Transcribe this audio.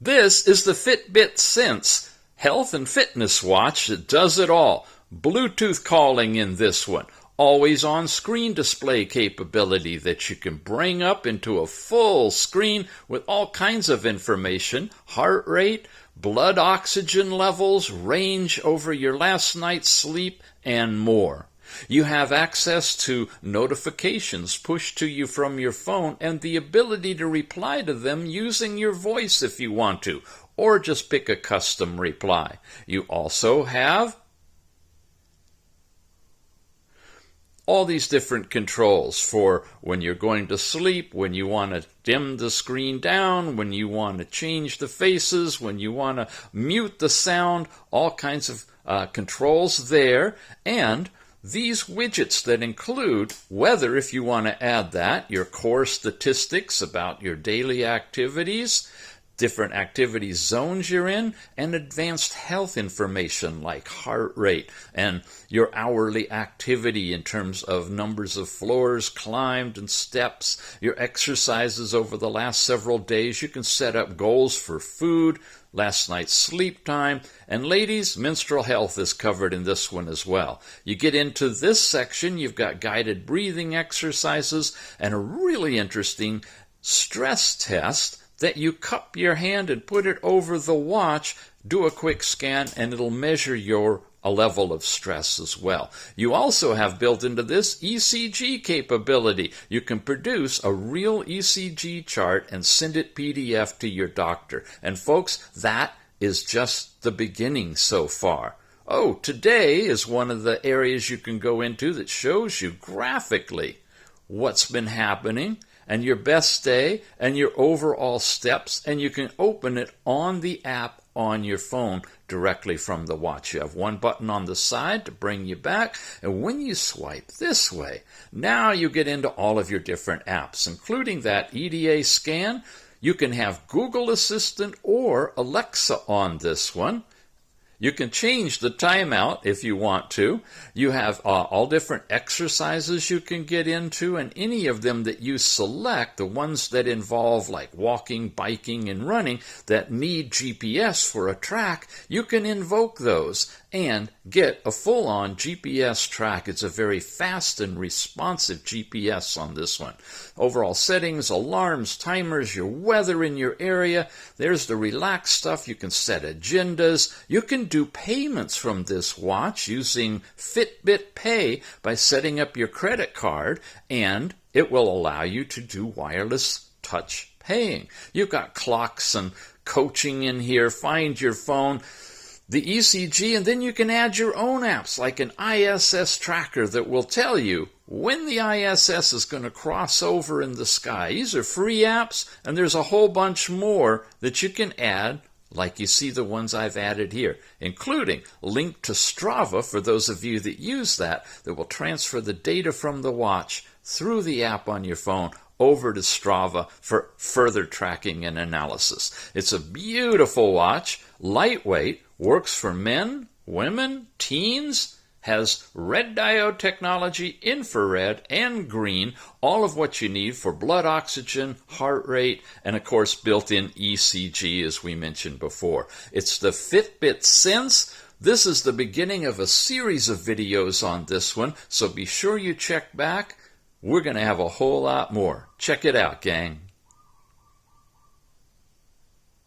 This is the Fitbit Sense health and fitness watch that does it all. Bluetooth calling in this one. Always on screen display capability that you can bring up into a full screen with all kinds of information, heart rate, blood oxygen levels, range over your last night's sleep, and more. You have access to notifications pushed to you from your phone and the ability to reply to them using your voice if you want to, or just pick a custom reply. You also have all these different controls for when you're going to sleep, when you want to dim the screen down, when you want to change the faces, when you want to mute the sound, all kinds of controls there, and these widgets that include weather, if you want to add that, your core statistics about your daily activities, different activity zones you're in, and advanced health information like heart rate and your hourly activity in terms of numbers of floors climbed and steps, your exercises over the last several days. You can set up goals for food, last night's sleep time, and ladies, menstrual health is covered in this one as well. You get into this section, you've got guided breathing exercises and a really interesting stress test that you cup your hand and put it over the watch, do a quick scan, and it'll measure your level of stress as well. You also have built into this ECG capability. You can produce a real ECG chart and send it PDF to your doctor. And folks, that is just the beginning so far. Oh, today is one of the areas you can go into that shows you graphically what's been happening and your best day and your overall steps, and you can open it on the app on your phone directly from the watch. You have one button on the side to bring you back, and when you swipe this way, now you get into all of your different apps, including that EDA scan. You can have Google Assistant or Alexa on this one. You can change the timeout if you want to. You have all different exercises you can get into, and any of them that you select, the ones that involve like walking, biking, and running that need GPS for a track, you can invoke those and get a full-on GPS track. It's a very fast and responsive GPS on this one. Overall settings, alarms, timers, your weather in your area. There's the relaxed stuff. You can set agendas. You can do payments from this watch using Fitbit Pay by setting up your credit card, and it will allow you to do wireless touch paying. You've got clocks and coaching in here. Find your phone, the ECG, and then you can add your own apps like an ISS tracker that will tell you when the ISS is going to cross over in the sky. These are free apps, and there's a whole bunch more that you can add, like you see the ones I've added here, including link to Strava for those of you that use that will transfer the data from the watch through the app on your phone over to Strava for further tracking and analysis. It's a beautiful watch, lightweight, works for men, women, teens, has red diode technology, infrared, and green, all of what you need for blood oxygen, heart rate, and of course built-in ECG as we mentioned before. It's the Fitbit Sense. This is the beginning of a series of videos on this one, so be sure you check back. We're going to have a whole lot more. Check it out, gang.